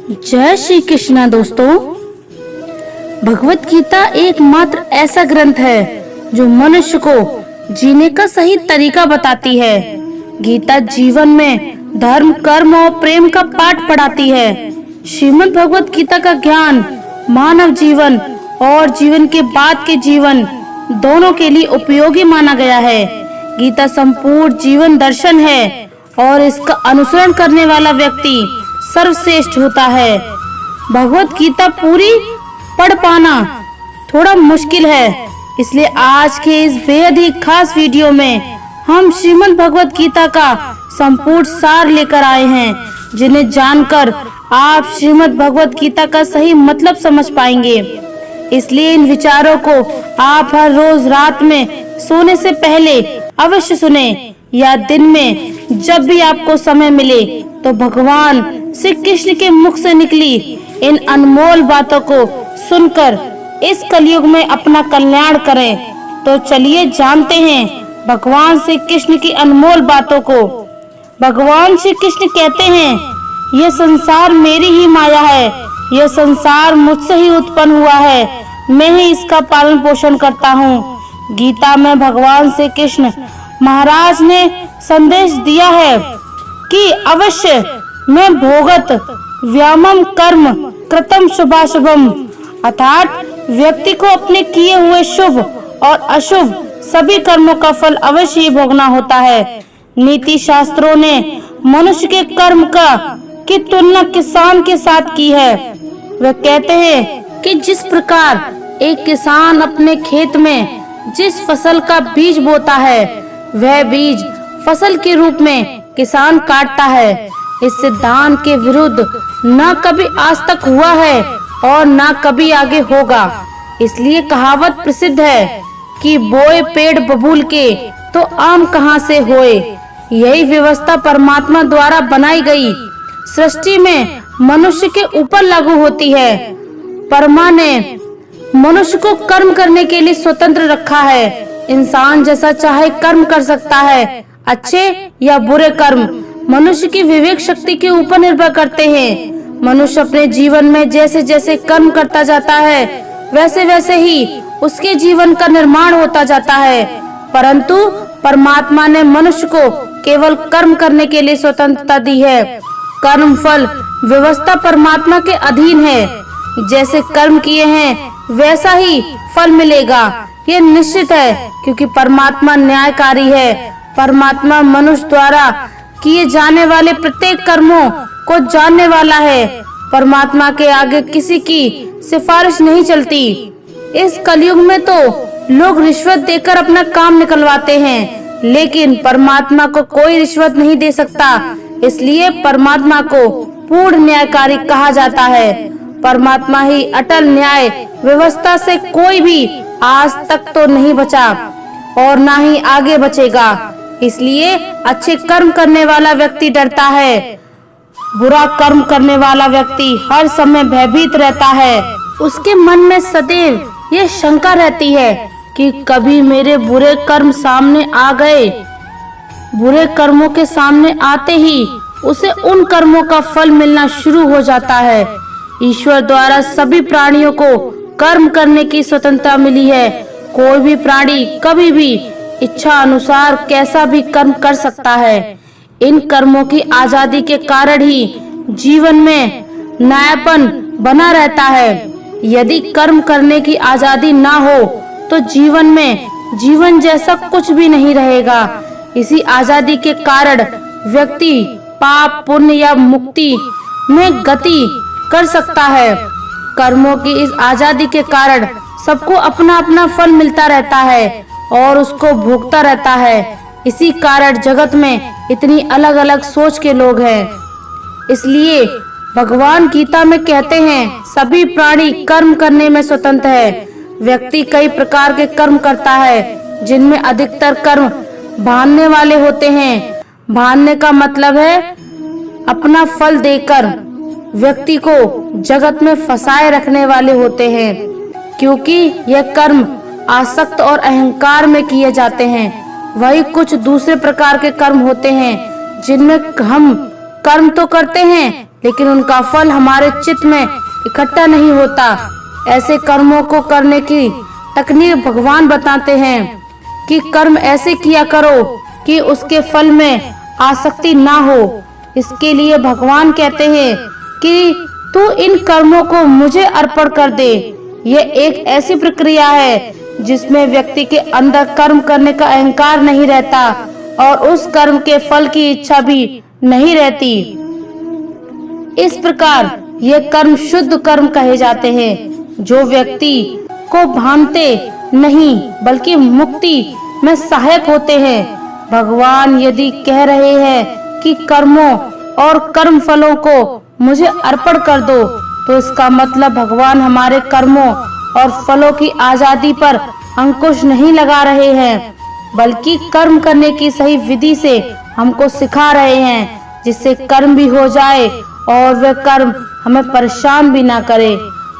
जय श्री कृष्णा दोस्तों। भगवत गीता एकमात्र ऐसा ग्रंथ है जो मनुष्य को जीने का सही तरीका बताती है। गीता जीवन में धर्म, कर्म और प्रेम का पाठ पढ़ाती है। श्रीमद् भगवत गीता का ज्ञान मानव जीवन और जीवन के बाद के जीवन दोनों के लिए उपयोगी माना गया है। गीता संपूर्ण जीवन दर्शन है और इसका अनुसरण करने वाला व्यक्ति सर्वश्रेष्ठ होता है। भगवत गीता पूरी पढ़ पाना थोड़ा मुश्किल है, इसलिए आज के इस बेहद ही खास वीडियो में हम श्रीमद् भगवत गीता का संपूर्ण सार लेकर आए हैं, जिन्हें जानकर आप श्रीमद् भगवत गीता का सही मतलब समझ पाएंगे। इसलिए इन विचारों को आप हर रोज रात में सोने से पहले अवश्य सुने या दिन में जब भी आपको समय मिले तो भगवान श्री कृष्ण के मुख से निकली इन अनमोल बातों को सुनकर इस कलयुग में अपना कल्याण करें। तो चलिए जानते हैं भगवान श्री कृष्ण की अनमोल बातों को। भगवान श्री कृष्ण कहते हैं, यह संसार मेरी ही माया है, यह संसार मुझसे ही उत्पन्न हुआ है, मैं ही इसका पालन पोषण करता हूँ। गीता में भगवान श्री कृष्ण महाराज ने संदेश दिया है कि अवश्य मैं भोगत व्यामम कर्म कृतम शुभाशुभम, अर्थात व्यक्ति को अपने किए हुए शुभ और अशुभ सभी कर्मों का फल अवश्य ही भोगना होता है। नीति शास्त्रों ने मनुष्य के कर्म की तुलना किसान के साथ की है। वे कहते हैं कि जिस प्रकार एक किसान अपने खेत में जिस फसल का बीज बोता है, वह बीज फसल के रूप में किसान काटता है। इस सिद्धांत के विरुद्ध न कभी आज तक हुआ है और न कभी आगे होगा। इसलिए कहावत प्रसिद्ध है कि बोए पेड़ बबूल के तो आम कहां से होए। यही व्यवस्था परमात्मा द्वारा बनाई गई सृष्टि में मनुष्य के ऊपर लागू होती है। परमा ने मनुष्य को कर्म करने के लिए स्वतंत्र रखा है। इंसान जैसा चाहे कर्म कर सकता है। अच्छे या बुरे कर्म मनुष्य की विवेक शक्ति के ऊपर निर्भर करते हैं। मनुष्य अपने जीवन में जैसे जैसे कर्म करता जाता है, वैसे वैसे ही उसके जीवन का निर्माण होता जाता है। परंतु परमात्मा ने मनुष्य को केवल कर्म करने के लिए स्वतंत्रता दी है। कर्म फल व्यवस्था परमात्मा के अधीन है। जैसे कर्म किए हैं वैसा ही फल मिलेगा, ये निश्चित है, क्योंकि परमात्मा न्यायकारी है। परमात्मा मनुष्य द्वारा किए जाने वाले प्रत्येक कर्मों को जानने वाला है। परमात्मा के आगे किसी की सिफारिश नहीं चलती। इस कलयुग में तो लोग रिश्वत देकर अपना काम निकलवाते हैं, लेकिन परमात्मा को कोई रिश्वत नहीं दे सकता। इसलिए परमात्मा को पूर्ण न्यायकारी कहा जाता है। परमात्मा ही अटल न्याय व्यवस्था से कोई भी आज तक तो नहीं बचा और ना ही आगे बचेगा। इसलिए अच्छे कर्म करने वाला व्यक्ति डरता है, बुरा कर्म करने वाला व्यक्ति हर समय भयभीत रहता है। उसके मन में सदैव ये शंका रहती है कि कभी मेरे बुरे कर्म सामने आ गए। बुरे कर्मों के सामने आते ही उसे उन कर्मों का फल मिलना शुरू हो जाता है। ईश्वर द्वारा सभी प्राणियों को कर्म करने की स्वतंत्रता मिली है। कोई भी प्राणी कभी भी इच्छा अनुसार कैसा भी कर्म कर सकता है। इन कर्मों की आजादी के कारण ही जीवन में नयापन बना रहता है। यदि कर्म करने की आजादी ना हो तो जीवन में जीवन जैसा कुछ भी नहीं रहेगा। इसी आजादी के कारण व्यक्ति पाप, पुण्य या मुक्ति में गति कर सकता है। कर्मों की इस आजादी के कारण सबको अपना अपना फल मिलता रहता है और उसको भोगता रहता है। इसी कारण जगत में इतनी अलग अलग सोच के लोग हैं। इसलिए भगवान गीता में कहते हैं, सभी प्राणी कर्म करने में स्वतंत्र है। व्यक्ति कई प्रकार के कर्म करता है, जिनमें अधिकतर कर्म भानने वाले होते हैं। भानने का मतलब है अपना फल देकर व्यक्ति को जगत में फंसाए रखने वाले होते हैं, क्योंकि यह कर्म आसक्त और अहंकार में किए जाते हैं। वही कुछ दूसरे प्रकार के कर्म होते हैं, जिनमें हम कर्म तो करते हैं लेकिन उनका फल हमारे चित्त में इकट्ठा नहीं होता। ऐसे कर्मों को करने की तकनीक भगवान बताते हैं कि कर्म ऐसे किया करो कि उसके फल में आसक्ति ना हो। इसके लिए भगवान कहते हैं कि तू इन कर्मों को मुझे अर्पण कर दे। यह एक ऐसी प्रक्रिया है जिसमें व्यक्ति के अंदर कर्म करने का अहंकार नहीं रहता और उस कर्म के फल की इच्छा भी नहीं रहती। इस प्रकार ये कर्म शुद्ध कर्म कहे जाते हैं जो व्यक्ति को भानते नहीं बल्कि मुक्ति में सहायक होते हैं। भगवान यदि कह रहे हैं कि कर्मों और कर्म फलों को मुझे अर्पण कर दो, तो इसका मतलब भगवान हमारे कर्मों और फलों की आजादी पर अंकुश नहीं लगा रहे हैं, बल्कि कर्म करने की सही विधि से हमको सिखा रहे हैं, जिससे कर्म भी हो जाए और वह कर्म हमें परेशान भी ना करे।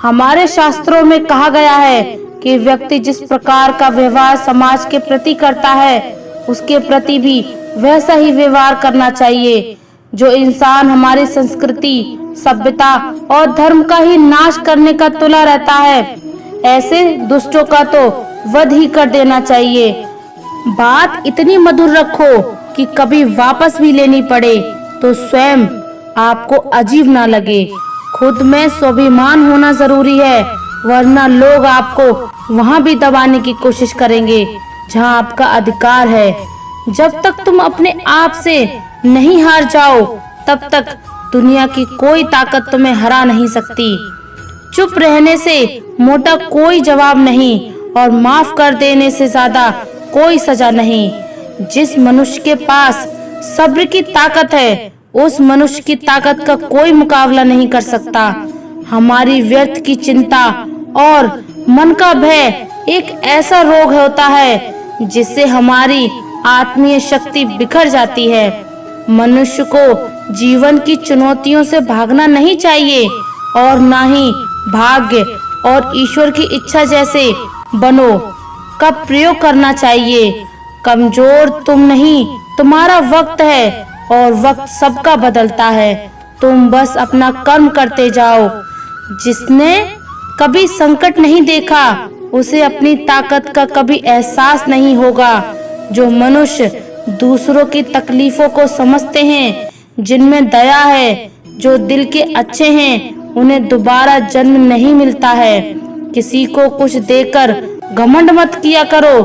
हमारे शास्त्रों में कहा गया है कि व्यक्ति जिस प्रकार का व्यवहार समाज के प्रति करता है, उसके प्रति भी वैसा ही व्यवहार करना चाहिए। जो इंसान हमारी संस्कृति, सभ्यता और धर्म का ही नाश करने का तुला रहता है, ऐसे दुष्टों का तो वध ही कर देना चाहिए। बात इतनी मधुर रखो कि कभी वापस भी लेनी पड़े तो स्वयं आपको अजीब ना लगे। खुद में स्वाभिमान होना जरूरी है, वरना लोग आपको वहाँ भी दबाने की कोशिश करेंगे जहाँ आपका अधिकार है। जब तक तुम अपने आप से नहीं हार जाओ, तब तक दुनिया की कोई ताकत तुम्हें हरा नहीं सकती। चुप रहने से मोटा कोई जवाब नहीं और माफ कर देने से ज्यादा कोई सजा नहीं। जिस मनुष्य के पास सब्र की ताकत है, उस मनुष्य की ताकत का कोई मुकाबला नहीं कर सकता। हमारी व्यर्थ की चिंता और मन का भय एक ऐसा रोग होता है जिससे हमारी आत्मीय शक्ति बिखर जाती है। मनुष्य को जीवन की चुनौतियों से भागना नहीं चाहिए और ना ही भाग्य और ईश्वर की इच्छा जैसे बनो का प्रयोग करना चाहिए। कमजोर तुम नहीं, तुम्हारा वक्त है और वक्त सबका बदलता है। तुम बस अपना कर्म करते जाओ। जिसने कभी संकट नहीं देखा, उसे अपनी ताकत का कभी एहसास नहीं होगा। जो मनुष्य दूसरों की तकलीफों को समझते हैं, जिनमें दया है, जो दिल के अच्छे हैं, उन्हें दोबारा जन्म नहीं मिलता है। किसी को कुछ देकर घमंड मत किया करो।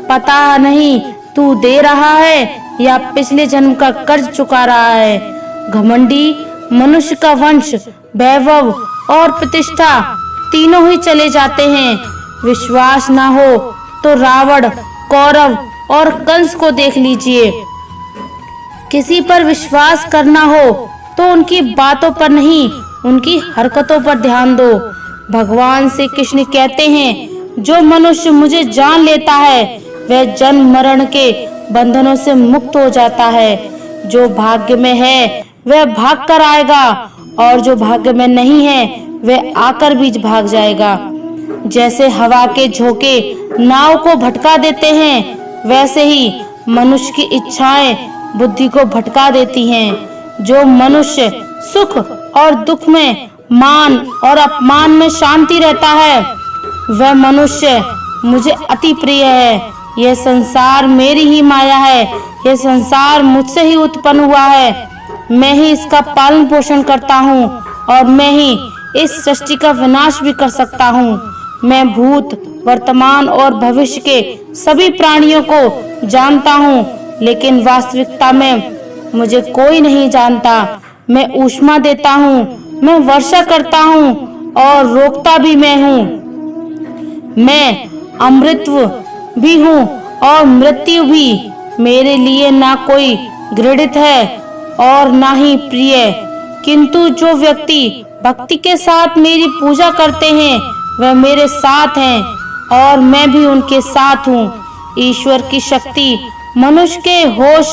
पता नहीं तू दे रहा है या पिछले जन्म का कर्ज चुका रहा है। घमंडी मनुष्य का वंश, वैभव और प्रतिष्ठा तीनों ही चले जाते हैं। विश्वास ना हो तो रावण, कौरव और कंस को देख लीजिए। किसी पर विश्वास करना हो तो उनकी बातों पर नहीं, उनकी हरकतों पर ध्यान दो। भगवान श्री कृष्ण कहते हैं, जो मनुष्य मुझे जान लेता है वह जन्म मरण के बंधनों से मुक्त हो जाता है। जो भाग्य में है वह भाग कर आएगा और जो भाग्य में नहीं है वह आकर भी भाग जाएगा। जैसे हवा के झोंके नाव को भटका देते हैं, वैसे ही मनुष्य की इच्छाएं बुद्धि को भटका देती हैं। जो मनुष्य सुख और दुख में, मान और अपमान में शांति रहता है, वह मनुष्य मुझे अति प्रिय है। यह संसार मेरी ही माया है। यह संसार मुझसे ही उत्पन्न हुआ है। मैं ही इसका पालन पोषण करता हूँ और मैं ही इस सृष्टि का विनाश भी कर सकता हूँ। मैं भूत, वर्तमान और भविष्य के सभी प्राणियों को जानता हूँ, लेकिन वास्तविकता में मुझे कोई नहीं जानता। मैं ऊष्मा देता हूँ, मैं वर्षा करता हूँ और रोकता भी मैं हूँ। मैं अमृतत्व भी हूँ और मृत्यु भी। मेरे लिए ना कोई घृणित है और ना ही प्रिय, किंतु जो व्यक्ति भक्ति के साथ मेरी पूजा करते हैं वह मेरे साथ हैं और मैं भी उनके साथ हूँ। ईश्वर की शक्ति मनुष्य के होश,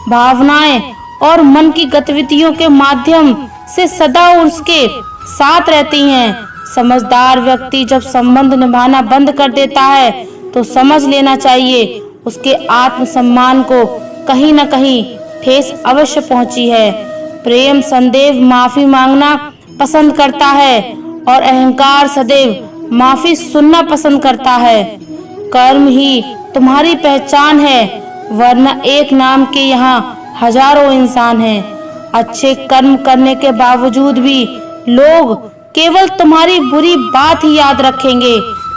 भावनाएं और मन की गतिविधियों के माध्यम से सदा उसके साथ रहती हैं। समझदार व्यक्ति जब संबंध निभाना बंद कर देता है तो समझ लेना चाहिए उसके आत्मसम्मान को कहीं न कहीं ठेस अवश्य पहुंची है। प्रेम सदैव माफी मांगना पसंद करता है और अहंकार सदैव माफी सुनना पसंद करता है। कर्म ही तुम्हारी पहचान है, वरना एक नाम के यहाँ हजारों इंसान हैं। अच्छे कर्म करने के बावजूद भी लोग केवल तुम्हारी बुरी बात ही याद रखेंगे,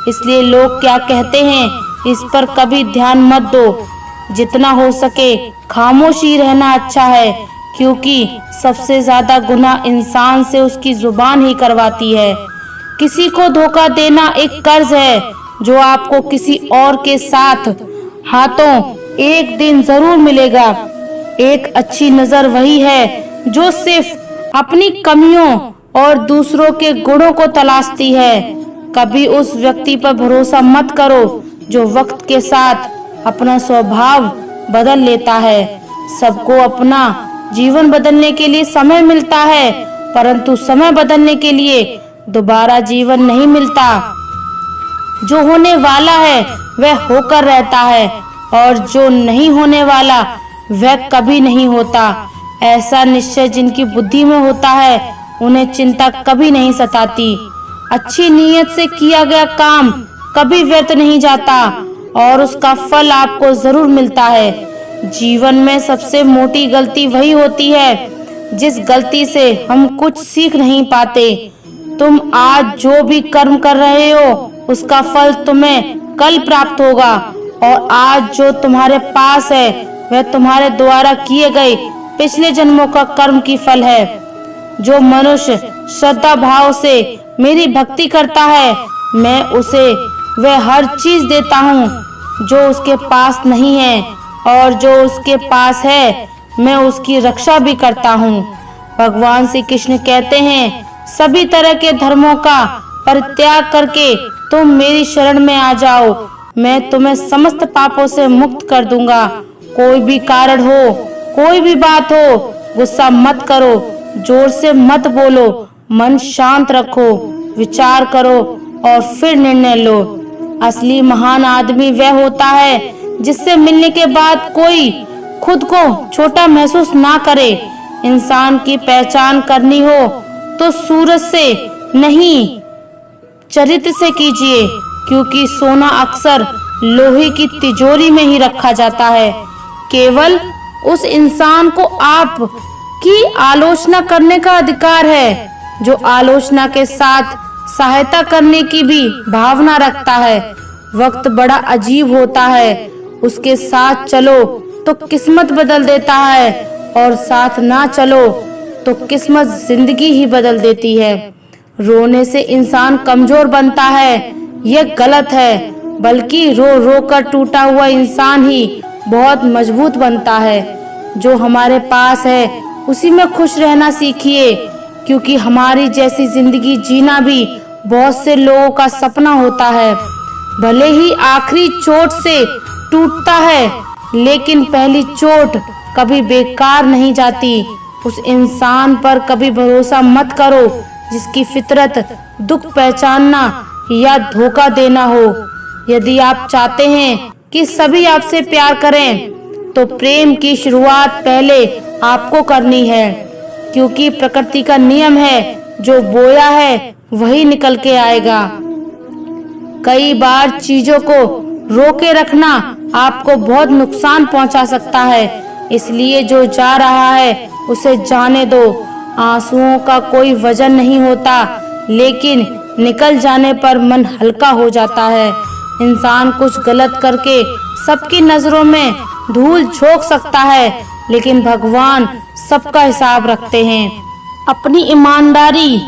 इसलिए लोग क्या कहते हैं इस पर कभी ध्यान मत दो। जितना हो सके खामोशी रहना अच्छा है, क्योंकि सबसे ज्यादा गुनाह इंसान से उसकी जुबान ही करवाती है। किसी को धोखा देना एक कर्ज है जो आपको किसी और के साथ हाथों एक दिन जरूर मिलेगा। एक अच्छी नजर वही है जो सिर्फ अपनी कमियों और दूसरों के गुणों को तलाशती है। कभी उस व्यक्ति पर भरोसा मत करो जो वक्त के साथ अपना स्वभाव बदल लेता है। सबको अपना जीवन बदलने के लिए समय मिलता है, परंतु समय बदलने के लिए दोबारा जीवन नहीं मिलता। जो होने वाला है वह होकर रहता है और जो नहीं होने वाला वह कभी नहीं होता। ऐसा निश्चय जिनकी बुद्धि में होता है उन्हें चिंता कभी नहीं सताती। अच्छी नीयत से किया गया काम कभी व्यर्थ नहीं जाता और उसका फल आपको जरूर मिलता है। जीवन में सबसे मोटी गलती वही होती है जिस गलती से हम कुछ सीख नहीं पाते। तुम आज जो भी कर्म कर रहे हो उसका फल तुम्हें कल प्राप्त होगा, और आज जो तुम्हारे पास है वह तुम्हारे द्वारा किए गए पिछले जन्मों का कर्म की फल है। जो मनुष्य श्रद्धा भाव से मेरी भक्ति करता है, मैं उसे वह हर चीज देता हूँ जो उसके पास नहीं है, और जो उसके पास है मैं उसकी रक्षा भी करता हूँ। भगवान श्री कृष्ण कहते हैं, सभी तरह के धर्मों का परित्याग करके तुम मेरी शरण में आ जाओ, मैं तुम्हें समस्त पापों से मुक्त कर दूंगा। कोई भी कारण हो, कोई भी बात हो, गुस्सा मत करो, जोर से मत बोलो, मन शांत रखो, विचार करो और फिर निर्णय लो। असली महान आदमी वह होता है जिससे मिलने के बाद कोई खुद को छोटा महसूस ना करे। इंसान की पहचान करनी हो तो सूरज से नहीं चरित्र से कीजिए, क्योंकि सोना अक्सर लोहे की तिजोरी में ही रखा जाता है। केवल उस इंसान को आप की आलोचना करने का अधिकार है जो आलोचना के साथ सहायता करने की भी भावना रखता है। वक्त बड़ा अजीब होता है, उसके साथ चलो तो किस्मत बदल देता है और साथ ना चलो तो किस्मत जिंदगी ही बदल देती है। रोने से इंसान कमजोर बनता है, यह गलत है, बल्कि रो रो कर टूटा हुआ इंसान ही बहुत मजबूत बनता है। जो हमारे पास है उसी में खुश रहना सीखिए, क्योंकि हमारी जैसी जिंदगी जीना भी बहुत से लोगों का सपना होता है। भले ही आखिरी चोट से टूटता है, लेकिन पहली चोट कभी बेकार नहीं जाती। उस इंसान पर कभी भरोसा मत करो जिसकी फितरत दुख पहचानना या धोखा देना हो। यदि आप चाहते हैं कि सभी आपसे प्यार करें, तो प्रेम की शुरुआत पहले आपको करनी है, क्योंकि प्रकृति का नियम है, जो बोया है वही निकल के आएगा। कई बार चीजों को रोके रखना आपको बहुत नुकसान पहुंचा सकता है, इसलिए जो जा रहा है उसे जाने दो। आंसुओं का कोई वजन नहीं होता, लेकिन निकल जाने पर मन हल्का हो जाता है। इंसान कुछ गलत करके सबकी नजरों में धूल झोंक सकता है, लेकिन भगवान सबका हिसाब रखते हैं। अपनी ईमानदारी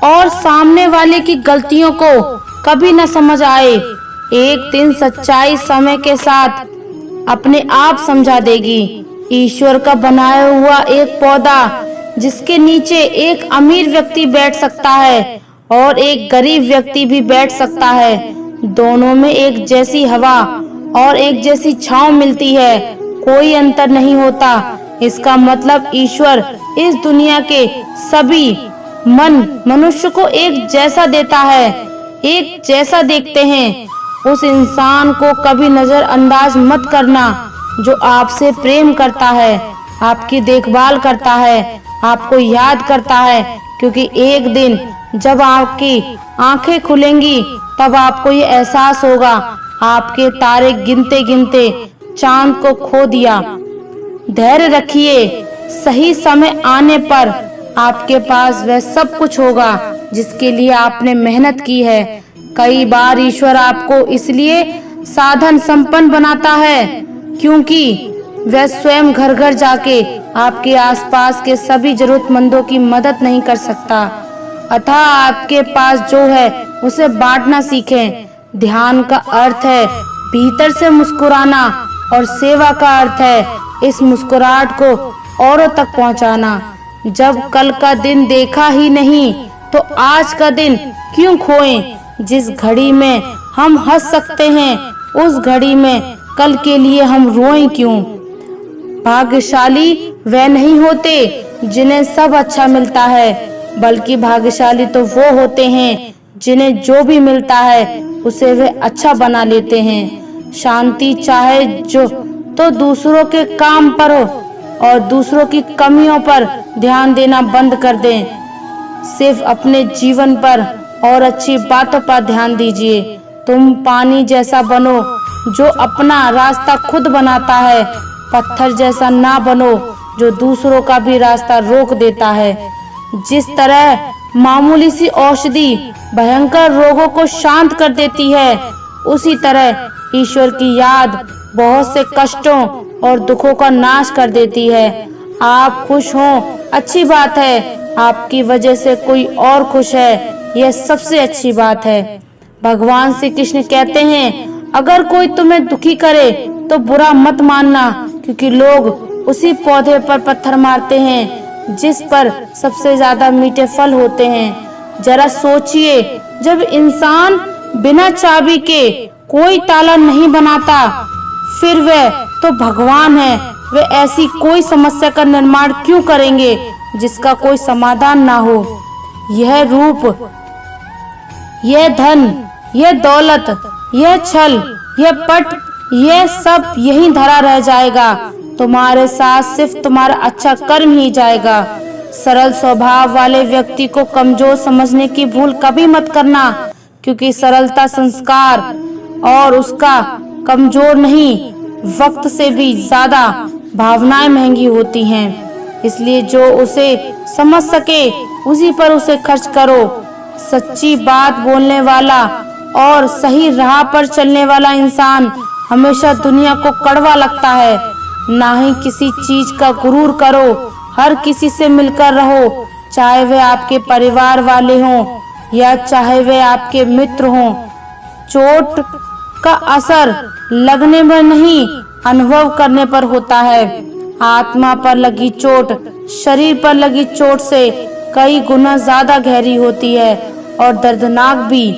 और सामने वाले की गलतियों को कभी न समझ आए, एक दिन सच्चाई समय के साथ अपने आप समझा देगी। ईश्वर का बनाया हुआ एक पौधा जिसके नीचे एक अमीर व्यक्ति बैठ सकता है और एक गरीब व्यक्ति भी बैठ सकता है। दोनों में एक जैसी हवा और एक जैसी छांव मिलती है, कोई अंतर नहीं होता। इसका मतलब ईश्वर इस दुनिया के सभी मन मनुष्य को एक जैसा देता है, एक जैसा देखते हैं। उस इंसान को कभी नजरअंदाज मत करना जो आपसे प्रेम करता है, आपकी देखभाल करता है, आपको याद करता है, क्योंकि एक दिन जब आपकी आंखें खुलेंगी तब आपको ये एहसास होगा आपके तारे गिनते गिनते चांद को खो दिया। धैर्य रखिए, सही समय आने पर आपके पास वह सब कुछ होगा जिसके लिए आपने मेहनत की है। कई बार ईश्वर आपको इसलिए साधन संपन्न बनाता है क्योंकि वह स्वयं घर घर जाके आपके आसपास के सभी जरूरतमंदों की मदद नहीं कर सकता। अतः आपके पास जो है उसे बांटना सीखें। ध्यान का अर्थ है भीतर से मुस्कुराना और सेवा का अर्थ है इस मुस्कुराहट को औरों तक पहुंचाना। जब कल का दिन देखा ही नहीं तो आज का दिन क्यों खोएं। जिस घड़ी में हम हंस सकते हैं उस घड़ी में कल के लिए हम रोएं क्यों। भाग्यशाली वे नहीं होते जिन्हें सब अच्छा मिलता है, बल्कि भाग्यशाली तो वो होते हैं जिन्हें जो भी मिलता है उसे वे अच्छा बना लेते हैं। शांति चाहे जो तो दूसरों के काम पर हो और दूसरों की कमियों पर ध्यान देना बंद कर दें। सिर्फ अपने जीवन पर और अच्छी बातों पर ध्यान दीजिए। तुम पानी जैसा बनो जो अपना रास्ता खुद बनाता है, पत्थर जैसा ना बनो जो दूसरों का भी रास्ता रोक देता है। जिस तरह मामूली सी औषधि भयंकर रोगों को शांत कर देती है, उसी तरह ईश्वर की याद बहुत से कष्टों और दुखों का नाश कर देती है। आप खुश हों, अच्छी बात है, आपकी वजह से कोई और खुश है, यह सबसे अच्छी बात है। भगवान श्री कृष्ण कहते हैं, अगर कोई तुम्हें दुखी करे तो बुरा मत मानना, क्योंकि लोग उसी पौधे पर पत्थर मारते हैं जिस पर सबसे ज्यादा मीठे फल होते हैं। जरा सोचिए, जब इंसान बिना चाबी के कोई ताला नहीं बनाता, फिर वह तो भगवान है, वे ऐसी कोई समस्या का निर्माण क्यों करेंगे जिसका कोई समाधान ना हो। यह रूप, यह धन, यह दौलत, यह छल, यह पट, यह सब यहीं धरा रह जाएगा। तुम्हारे साथ सिर्फ तुम्हारा अच्छा कर्म ही जाएगा। सरल स्वभाव वाले व्यक्ति को कमजोर समझने की भूल कभी मत करना, क्योंकि सरलता संस्कार और उसका कमजोर नहीं, वक्त से भी ज्यादा भावनाएं महंगी होती हैं। इसलिए जो उसे समझ सके उसी पर उसे खर्च करो। सच्ची बात बोलने वाला और सही राह पर चलने वाला इंसान हमेशा दुनिया को कड़वा लगता है। ना ही किसी चीज का गुरूर करो, हर किसी से मिलकर रहो, चाहे वे आपके परिवार वाले हों या चाहे वे आपके मित्र हों। चोट का असर लगने में नहीं, अनुभव करने पर होता है। आत्मा पर लगी चोट शरीर पर लगी चोट से कई गुना ज्यादा गहरी होती है और दर्दनाक भी।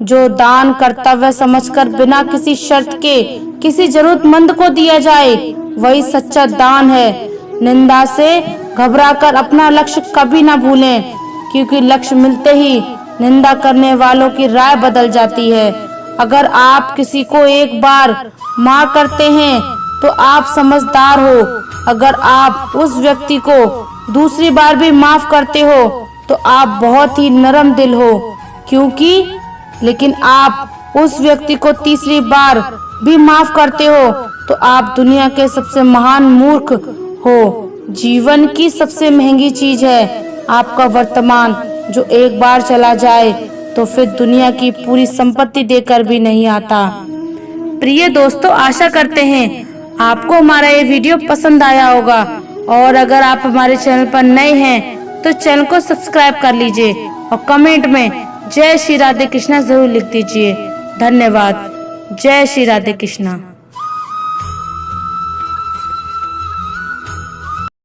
जो दान कर्तव्य समझकर बिना किसी शर्त के किसी जरूरतमंद को दिया जाए, वही सच्चा दान है। निंदा से घबराकर अपना लक्ष्य कभी ना भूलें, क्योंकि लक्ष्य मिलते ही निंदा करने वालों की राय बदल जाती है। अगर आप किसी को एक बार माफ करते हैं तो आप समझदार हो। अगर आप उस व्यक्ति को दूसरी बार भी माफ करते हो तो आप बहुत ही नरम दिल हो, क्योंकि लेकिन आप उस व्यक्ति को तीसरी बार भी माफ करते हो तो आप दुनिया के सबसे महान मूर्ख हो। जीवन की सबसे महंगी चीज है आपका वर्तमान, जो एक बार चला जाए तो फिर दुनिया की पूरी संपत्ति देकर भी नहीं आता। प्रिय दोस्तों, आशा करते हैं आपको हमारा ये वीडियो पसंद आया होगा, और अगर आप हमारे चैनल पर नए हैं तो चैनल को सब्सक्राइब कर लीजिए और कमेंट में जय श्री राधे कृष्णा जरूर लिख दीजिए। धन्यवाद। जय श्री राधे कृष्णा।